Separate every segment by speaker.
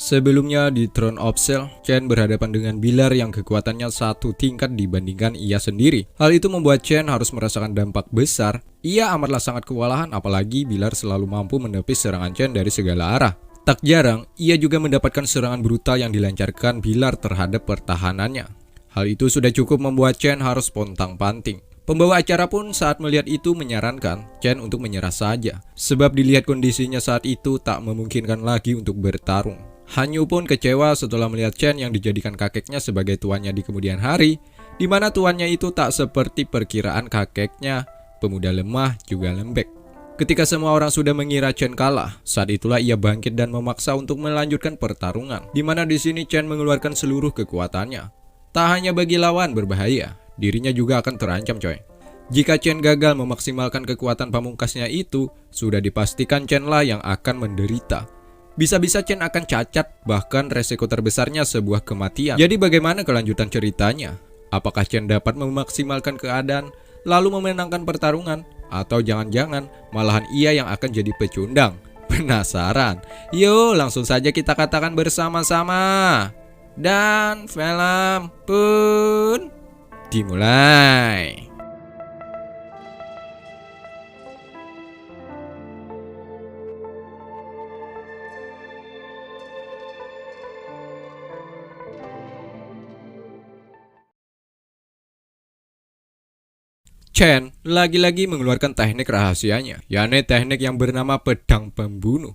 Speaker 1: Sebelumnya di Throne of Steel, Chen berhadapan dengan Bilar yang kekuatannya satu tingkat dibandingkan ia sendiri. Hal itu membuat Chen harus merasakan dampak besar. Ia amatlah sangat kewalahan, apalagi Bilar selalu mampu menepis serangan Chen dari segala arah. Tak jarang, ia juga mendapatkan serangan brutal yang dilancarkan Bilar terhadap pertahanannya. Hal itu sudah cukup membuat Chen harus pontang-panting. Pembawa acara pun saat melihat itu menyarankan Chen untuk menyerah saja, sebab dilihat kondisinya saat itu tak memungkinkan lagi untuk bertarung. Hanyu pun kecewa setelah melihat Chen yang dijadikan kakeknya sebagai tuannya di kemudian hari, di mana tuannya itu tak seperti perkiraan kakeknya, pemuda lemah juga lembek. Ketika semua orang sudah mengira Chen kalah, saat itulah ia bangkit dan memaksa untuk melanjutkan pertarungan, di mana di sini Chen mengeluarkan seluruh kekuatannya. Tak hanya bagi lawan berbahaya, dirinya juga akan terancam coy. Jika Chen gagal memaksimalkan kekuatan pamungkasnya itu, sudah dipastikan Chen lah yang akan menderita. Bisa-bisa Chen akan cacat, bahkan resiko terbesarnya sebuah kematian. Jadi bagaimana kelanjutan ceritanya? Apakah Chen dapat memaksimalkan keadaan, lalu memenangkan pertarungan? Atau jangan-jangan malahan ia yang akan jadi pecundang? Penasaran? Yuk langsung saja kita katakan bersama-sama. Dan film pun dimulai. Chen lagi-lagi mengeluarkan teknik rahasianya, yakni teknik yang bernama pedang pembunuh.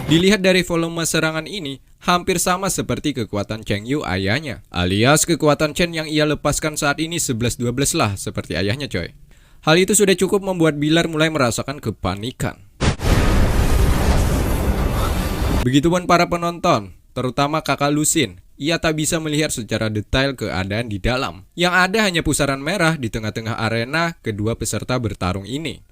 Speaker 1: Dilihat dari volume serangan ini, hampir sama seperti kekuatan Cheng Yu ayahnya, alias kekuatan Chen yang ia lepaskan saat ini 11-12 lah seperti ayahnya coy. Hal itu sudah cukup membuat Bilar mulai merasakan kepanikan. Begitupun para penonton, terutama kakak Lusin. Ia tak bisa melihat secara detail keadaan di dalam. Yang ada hanya pusaran merah di tengah-tengah arena kedua peserta bertarung ini.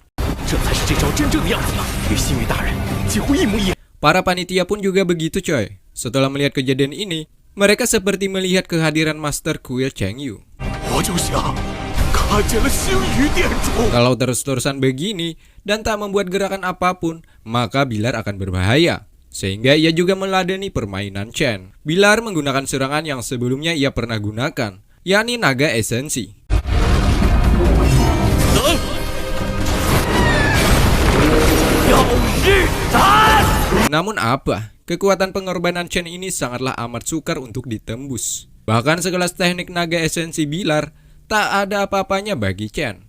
Speaker 1: Para panitia pun juga begitu coy. Setelah melihat kejadian ini, mereka seperti melihat kehadiran Master Kuil Cheng Yu. Kalau terus-terusan begini dan tak membuat gerakan apapun, maka Bilar akan berbahaya. Sehingga ia juga meladeni permainan Chen. Bilar menggunakan serangan yang sebelumnya ia pernah gunakan, yakni naga esensi. Namun apa? Kekuatan pengorbanan Chen ini sangatlah amat sukar untuk ditembus. Bahkan sekelas teknik naga esensi Bilar, tak ada apa-apanya bagi Chen.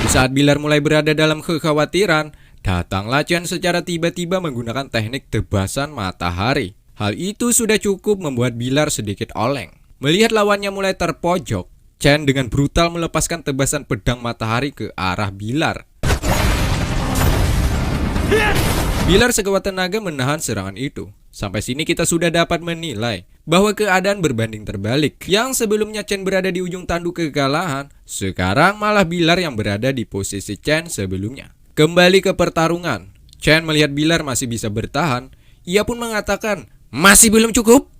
Speaker 1: Di saat Bilar mulai berada dalam kekhawatiran, datanglah Chen secara tiba-tiba menggunakan teknik tebasan matahari. Hal itu sudah cukup membuat Bilar sedikit oleng. Melihat lawannya mulai terpojok, Chen dengan brutal melepaskan tebasan pedang matahari ke arah Bilar. Bilar sekuat tenaga menahan serangan itu. Sampai sini kita sudah dapat menilai bahwa keadaan berbanding terbalik. Yang sebelumnya Chen berada di ujung tanduk kekalahan, sekarang malah Bilar yang berada di posisi Chen sebelumnya. Kembali ke pertarungan, Chen melihat Bilar masih bisa bertahan. Ia pun mengatakan, masih belum cukup?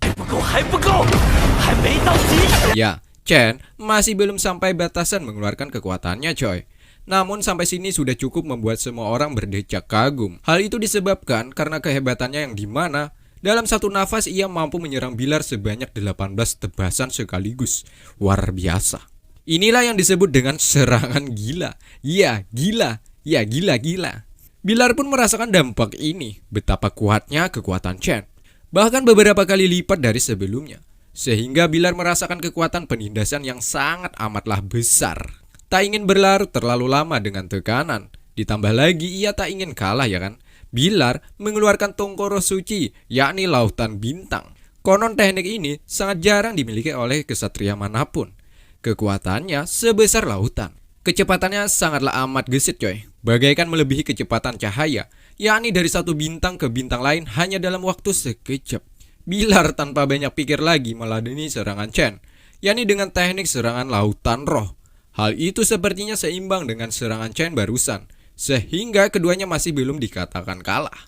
Speaker 1: Ya, Chen masih belum sampai batasan mengeluarkan kekuatannya coy. Namun sampai sini sudah cukup membuat semua orang berdecak kagum. Hal itu disebabkan karena kehebatannya yang dimana dalam satu nafas ia mampu menyerang Bilar sebanyak 18 tebasan sekaligus. Luar biasa. Inilah yang disebut dengan serangan gila. Ya gila. Ya gila-gila. Bilar pun merasakan dampak ini. Betapa kuatnya kekuatan Chen. Bahkan beberapa kali lipat dari sebelumnya. Sehingga Bilar merasakan kekuatan penindasan yang sangat amatlah besar. Tak ingin berlarut terlalu lama dengan tekanan. Ditambah lagi ia tak ingin kalah ya kan. Bilar mengeluarkan tongkoro suci, yakni lautan bintang. Konon teknik ini sangat jarang dimiliki oleh kesatria manapun. Kekuatannya sebesar lautan. Kecepatannya sangatlah amat gesit coy. Bagaikan melebihi kecepatan cahaya, yakni dari satu bintang ke bintang lain hanya dalam waktu sekejap. Bilar tanpa banyak pikir lagi meladeni serangan Chen, yakni dengan teknik serangan lautan roh. Hal itu sepertinya seimbang dengan serangan Chen barusan, sehingga keduanya masih belum dikatakan kalah.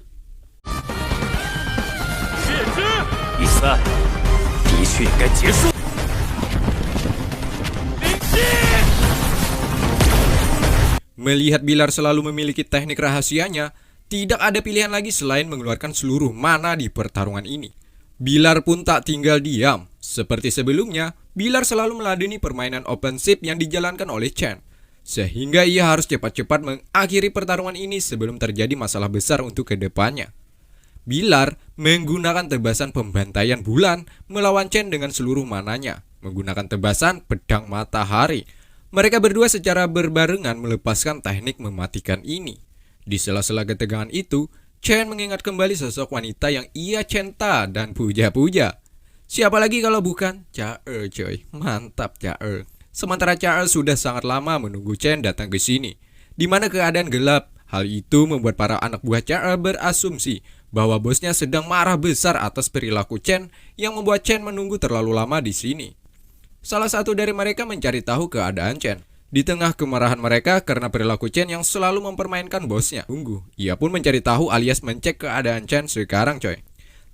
Speaker 1: Melihat Bilar selalu memiliki teknik rahasianya, tidak ada pilihan lagi selain mengeluarkan seluruh mana di pertarungan ini. Bilar pun tak tinggal diam. Seperti sebelumnya, Bilar selalu meladeni permainan offensif yang dijalankan oleh Chen. Sehingga ia harus cepat-cepat mengakhiri pertarungan ini sebelum terjadi masalah besar untuk kedepannya. Bilar menggunakan tebasan pembantaian bulan melawan Chen dengan seluruh mananya, menggunakan tebasan pedang matahari. Mereka berdua secara berbarengan melepaskan teknik mematikan ini. Di sela-sela ketegangan itu, Chen mengingat kembali sosok wanita yang ia cinta dan puja-puja. Siapa lagi kalau bukan Chae, coy. Mantap Chae. Sementara Chae sudah sangat lama menunggu Chen datang ke sini, di mana keadaan gelap. Hal itu membuat para anak buah Chae berasumsi bahwa bosnya sedang marah besar atas perilaku Chen yang membuat Chen menunggu terlalu lama di sini. Salah satu dari mereka mencari tahu keadaan Chen. Di tengah kemarahan mereka karena perilaku Chen yang selalu mempermainkan bosnya, ia pun mencari tahu alias mencek keadaan Chen sekarang, coy.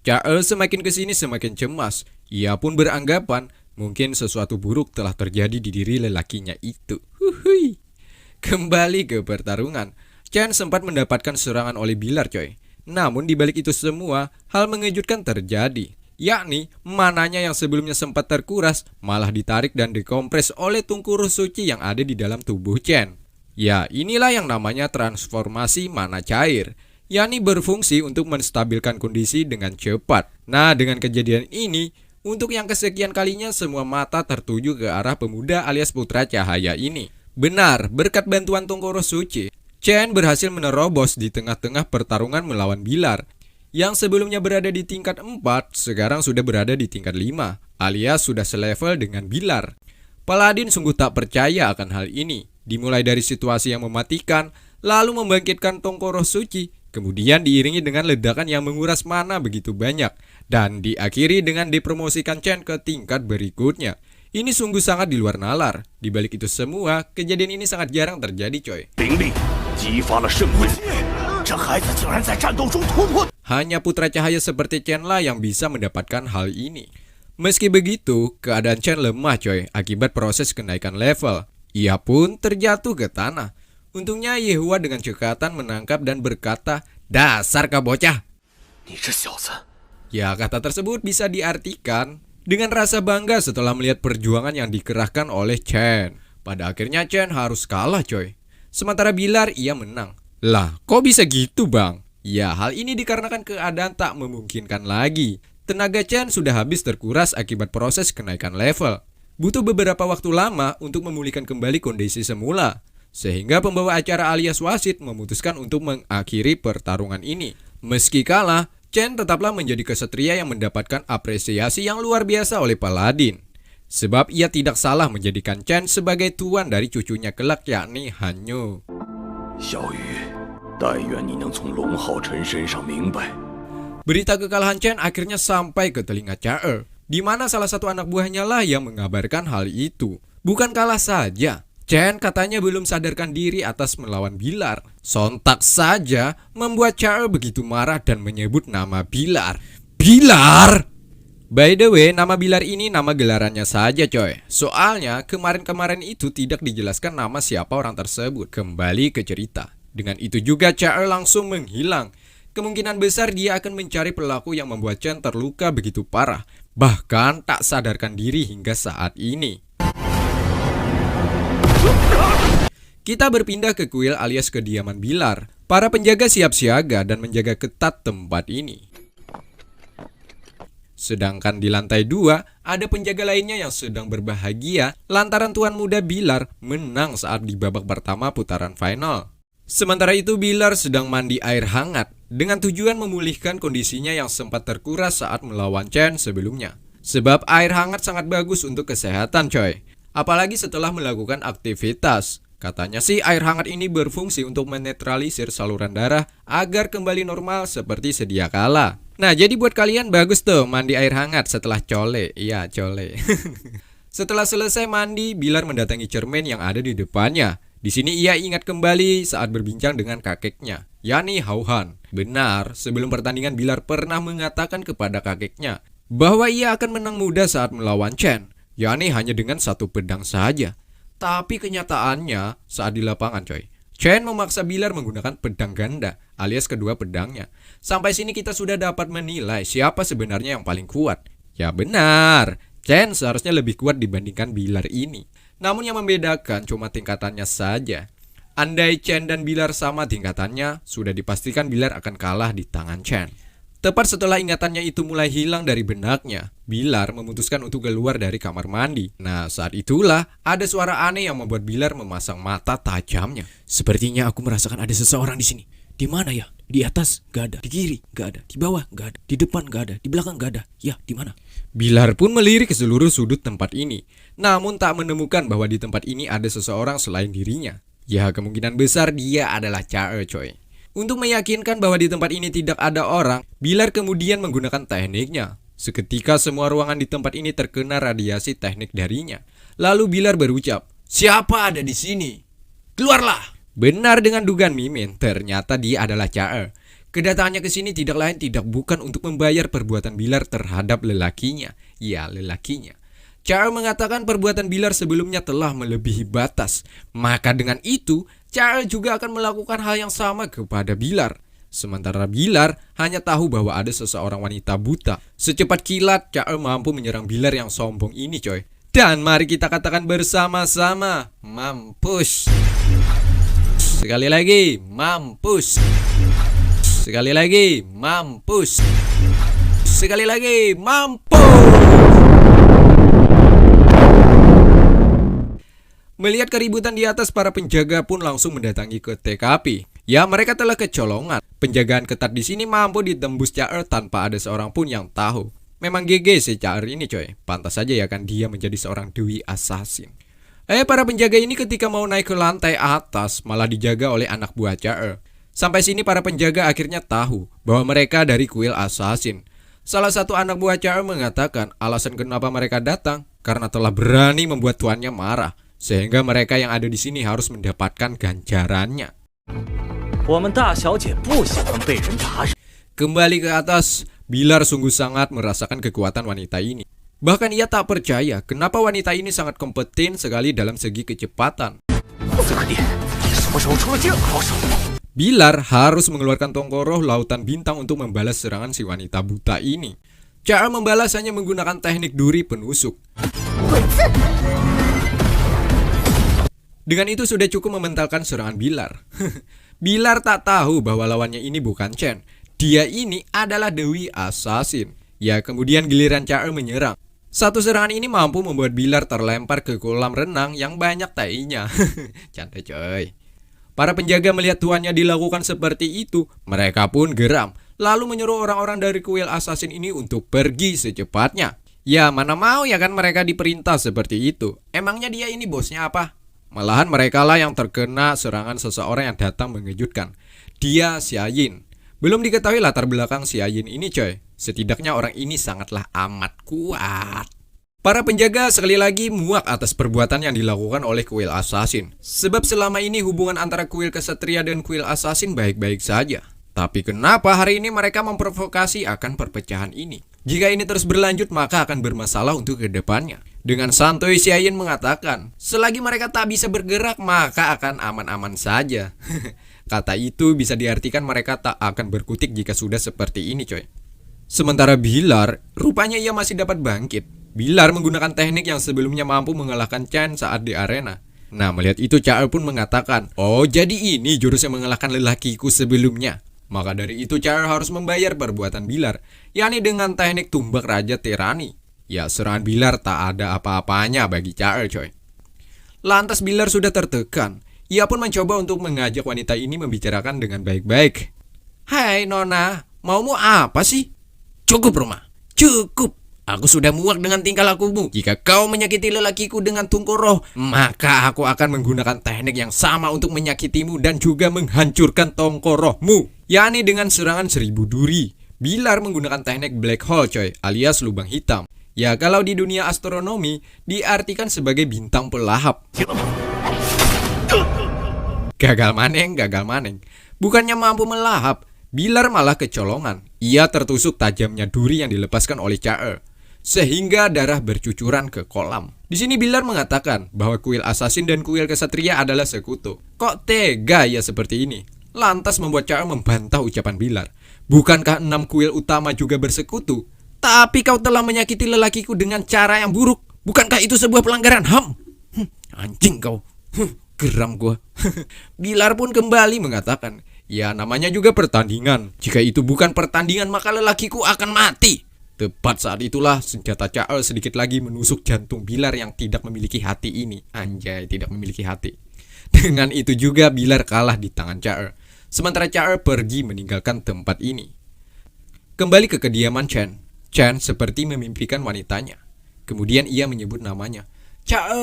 Speaker 1: Chae semakin kesini semakin cemas. Ia pun beranggapan mungkin sesuatu buruk telah terjadi di diri lelakinya itu. Kembali ke pertarungan, Chen sempat mendapatkan serangan oleh Bilar, coy. Namun di balik itu semua, hal mengejutkan terjadi. Yakni, mananya yang sebelumnya sempat terkuras malah ditarik dan dikompres oleh tungku roh suci yang ada di dalam tubuh Chen. Ya, inilah yang namanya transformasi mana cair, yakni berfungsi untuk menstabilkan kondisi dengan cepat. Nah, dengan kejadian ini, untuk yang kesekian kalinya semua mata tertuju ke arah pemuda alias putra cahaya ini. Benar, berkat bantuan tungku roh suci, Chen berhasil menerobos di tengah-tengah pertarungan melawan Bilar. Yang sebelumnya berada di tingkat 4, sekarang sudah berada di tingkat 5, alias sudah selevel dengan Bilar. Paladin sungguh tak percaya akan hal ini. Dimulai dari situasi yang mematikan, lalu membangkitkan tongko roh suci, kemudian diiringi dengan ledakan yang menguras mana begitu banyak, dan diakhiri dengan dipromosikan Chen ke tingkat berikutnya. Ini sungguh sangat di luar nalar. Di balik itu semua, kejadian ini sangat jarang terjadi, coy. Hanya putra cahaya seperti Chen lah yang bisa mendapatkan hal ini. Meski begitu, keadaan Chen lemah, coy, akibat proses kenaikan level. Ia pun terjatuh ke tanah. Untungnya Yehua dengan cekatan menangkap dan berkata, "Dasar kau bocah." Ya, kata tersebut bisa diartikan dengan rasa bangga setelah melihat perjuangan yang dikerahkan oleh Chen. Pada akhirnya Chen harus kalah, coy. Sementara Bilar ia menang. Lah, kok bisa gitu, Bang? Ya, hal ini dikarenakan keadaan tak memungkinkan lagi. Tenaga Chen sudah habis terkuras akibat proses kenaikan level. Butuh beberapa waktu lama untuk memulihkan kembali kondisi semula. Sehingga pembawa acara alias wasit memutuskan untuk mengakhiri pertarungan ini. Meski kalah, Chen tetaplah menjadi kesatria yang mendapatkan apresiasi yang luar biasa oleh Paladin. Sebab ia tidak salah menjadikan Chen sebagai tuan dari cucunya kelak, yakni Hanyu. Berita kekalahan Chen akhirnya sampai ke telinga Chae, di mana salah satu anak buahnya lah yang mengabarkan hal itu. Bukan kalah saja, Chen katanya belum sadarkan diri atas melawan Bilar. Sontak saja membuat Chae begitu marah dan menyebut nama Bilar. Bilar! By the way, nama Bilar ini nama gelarannya saja, coy. Soalnya kemarin-kemarin itu tidak dijelaskan nama siapa orang tersebut. Kembali ke cerita. Dengan itu juga Chae langsung menghilang. Kemungkinan besar dia akan mencari pelaku yang membuat Chen terluka begitu parah. Bahkan tak sadarkan diri hingga saat ini. Kita berpindah ke kuil alias kediaman Bilar. Para penjaga siap siaga dan menjaga ketat tempat ini. Sedangkan di lantai 2, ada penjaga lainnya yang sedang berbahagia lantaran tuan muda Bilar menang saat di babak pertama putaran final. Sementara itu Bilar sedang mandi air hangat dengan tujuan memulihkan kondisinya yang sempat terkuras saat melawan Chen sebelumnya. Sebab air hangat sangat bagus untuk kesehatan, coy. Apalagi setelah melakukan aktivitas. Katanya sih air hangat ini berfungsi untuk menetralisir saluran darah agar kembali normal seperti sedia kala. Nah, jadi buat kalian bagus tuh mandi air hangat setelah cole. Iya, cole. Setelah selesai mandi, Bilar mendatangi cermin yang ada di depannya. Di sini ia ingat kembali saat berbincang dengan kakeknya, yakni Hauhan. Benar, sebelum pertandingan Bilar pernah mengatakan kepada kakeknya bahwa ia akan menang mudah saat melawan Chen, yakni hanya dengan satu pedang saja. Tapi kenyataannya saat di lapangan, coy, Chen memaksa Bilar menggunakan pedang ganda, alias kedua pedangnya. Sampai sini kita sudah dapat menilai siapa sebenarnya yang paling kuat. Ya benar, Chen seharusnya lebih kuat dibandingkan Bilar ini. Namun yang membedakan cuma tingkatannya saja. Andai Chen dan Bilar sama tingkatannya, sudah dipastikan Bilar akan kalah di tangan Chen. Tepat setelah ingatannya itu mulai hilang dari benaknya, Bilar memutuskan untuk keluar dari kamar mandi. Nah, saat itulah ada suara aneh yang membuat Bilar memasang mata tajamnya.
Speaker 2: Sepertinya aku merasakan ada seseorang di sini. Di mana ya? Di atas gak ada, di kiri gak ada, di bawah gak ada, di depan gak ada, di belakang gak ada. Ya, di mana?
Speaker 1: Bilar pun melirik ke seluruh sudut tempat ini, namun tak menemukan bahwa di tempat ini ada seseorang selain dirinya. Ya, kemungkinan besar dia adalah Chae, coy. Untuk meyakinkan bahwa di tempat ini tidak ada orang, Bilar kemudian menggunakan tekniknya. Seketika semua ruangan di tempat ini terkena radiasi teknik darinya. Lalu Bilar berucap, "Siapa ada di sini? Keluarlah!" Benar dengan dugaan Mimin, ternyata dia adalah Chae. Kedatangannya ke sini tidak lain tidak bukan untuk membayar perbuatan Bilar terhadap lelakinya. Ya, lelakinya. Chae mengatakan perbuatan Bilar sebelumnya telah melebihi batas. Maka dengan itu, Chae juga akan melakukan hal yang sama kepada Bilar. Sementara Bilar hanya tahu bahwa ada seseorang wanita buta. Secepat kilat, Chae mampu menyerang Bilar yang sombong ini, coy. Dan mari kita katakan bersama-sama, mampus. Sekali lagi, mampus. Sekali lagi, mampus. Sekali lagi, mampus. Melihat keributan di atas, para penjaga pun langsung mendatangi ke TKP. Ya, mereka telah kecolongan. Penjagaan ketat di sini mampu ditembus Chae tanpa ada seorang pun yang tahu. Memang GG si Chae ini, coy. Pantas saja ya kan dia menjadi seorang Dewi Assassin. Para penjaga ini ketika mau naik ke lantai atas malah dijaga oleh anak buah Chae. Sampai sini para penjaga akhirnya tahu bahwa mereka dari kuil Assassin. Salah satu anak buah Chae mengatakan alasan kenapa mereka datang karena telah berani membuat tuannya marah. Sehingga mereka yang ada di sini harus mendapatkan ganjarannya. Kembali ke atas, Bilar sungguh sangat merasakan kekuatan wanita ini. Bahkan ia tak percaya kenapa wanita ini sangat kompeten sekali dalam segi kecepatan. Bilar harus mengeluarkan tongkol roh lautan bintang untuk membalas serangan si wanita buta ini. Cara membalas hanya menggunakan teknik duri penusuk. Dengan itu sudah cukup mementalkan serangan Bilar. Bilar tak tahu bahwa lawannya ini bukan Chen. Dia ini adalah Dewi Assassin. Ya, kemudian giliran Chae menyerang. Satu serangan ini mampu membuat Bilar terlempar ke kolam renang yang banyak tainya. Canda coy. Para penjaga melihat tuannya dilakukan seperti itu. Mereka pun geram. Lalu menyuruh orang-orang dari kuil Assassin ini untuk pergi secepatnya. Ya, mana mau ya kan mereka diperintah seperti itu. Emangnya dia ini bosnya apa? Malahan mereka lah yang terkena serangan seseorang yang datang mengejutkan. Dia Xiayin. Belum diketahui latar belakang Xiayin ini, coy. Setidaknya orang ini sangatlah amat kuat. Para penjaga sekali lagi muak atas perbuatan yang dilakukan oleh kuil Assassin. Sebab selama ini hubungan antara kuil kesatria dan kuil Assassin baik-baik saja. Tapi kenapa hari ini mereka memprovokasi akan perpecahan ini? Jika ini terus berlanjut maka akan bermasalah untuk kedepannya. Dengan santuy Xiayin mengatakan, selagi mereka tak bisa bergerak maka akan aman-aman saja. Kata itu bisa diartikan mereka tak akan berkutik jika sudah seperti ini, coy. Sementara Bilar, rupanya ia masih dapat bangkit. Bilar menggunakan teknik yang sebelumnya mampu mengalahkan Chen saat di arena. Nah, melihat itu Chae pun mengatakan, "Oh, jadi ini jurus yang mengalahkan lelakiku sebelumnya." Maka dari itu Chae harus membayar perbuatan Bilar, yakni dengan teknik tumbak Raja Terani. Ya, serangan Bilar tak ada apa-apanya bagi Chae, coy. Lantas Bilar sudah tertekan. Ia pun mencoba untuk mengajak wanita ini membicarakan dengan baik-baik. "Hai Nona, maumu apa sih?" "Cukup Roma, cukup. Aku sudah muak dengan tingkah lakumu. Jika kau menyakiti lelakiku dengan tungku roh, maka aku akan menggunakan teknik yang sama untuk menyakitimu dan juga menghancurkan tongko rohmu, yakni dengan serangan 1000 duri." Bilar menggunakan teknik black hole, coy, alias lubang hitam. Ya, kalau di dunia astronomi diartikan sebagai bintang pelahap. Gagal maneng. Bukannya mampu melahap, Bilar malah kecolongan. Ia tertusuk tajamnya duri yang dilepaskan oleh Chae. sehingga darah bercucuran ke kolam. Di sini Bilar mengatakan bahwa kuil assassin dan kuil kesatria adalah sekutu. Kok tega ya seperti ini? Lantas membuat Char membantah ucapan Bilar. Bukankah 6 kuil utama juga bersekutu? Tapi kau telah menyakiti lelakiku dengan cara yang buruk. Bukankah itu sebuah pelanggaran HAM? Anjing kau. Geram gua. Bilar pun kembali mengatakan, ya namanya juga pertandingan. Jika itu bukan pertandingan maka lelakiku akan mati. Tepat saat itulah senjata Char sedikit lagi menusuk jantung Bilar yang tidak memiliki hati ini. Anjay, tidak memiliki hati. Dengan itu juga Bilar kalah di tangan Char. Sementara Char pergi meninggalkan tempat ini. Kembali ke kediaman Chen. Chen seperti memimpikan wanitanya. Kemudian ia menyebut namanya. Char.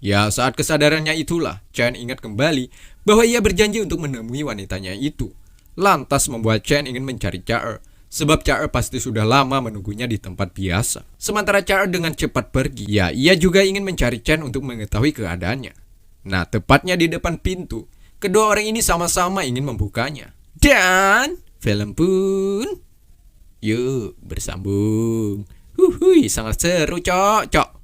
Speaker 1: Ya, saat kesadarannya itulah Chen ingat kembali bahwa ia berjanji untuk menemui wanitanya itu. Lantas membuat Chen ingin mencari Char. Sebab Char pasti sudah lama menunggunya di tempat biasa. Sementara Char dengan cepat pergi. Ya, ia juga ingin mencari Chen untuk mengetahui keadaannya. Nah, tepatnya di depan pintu, kedua orang ini sama-sama ingin membukanya. Dan film pun yuk bersambung. Sangat seru, cok.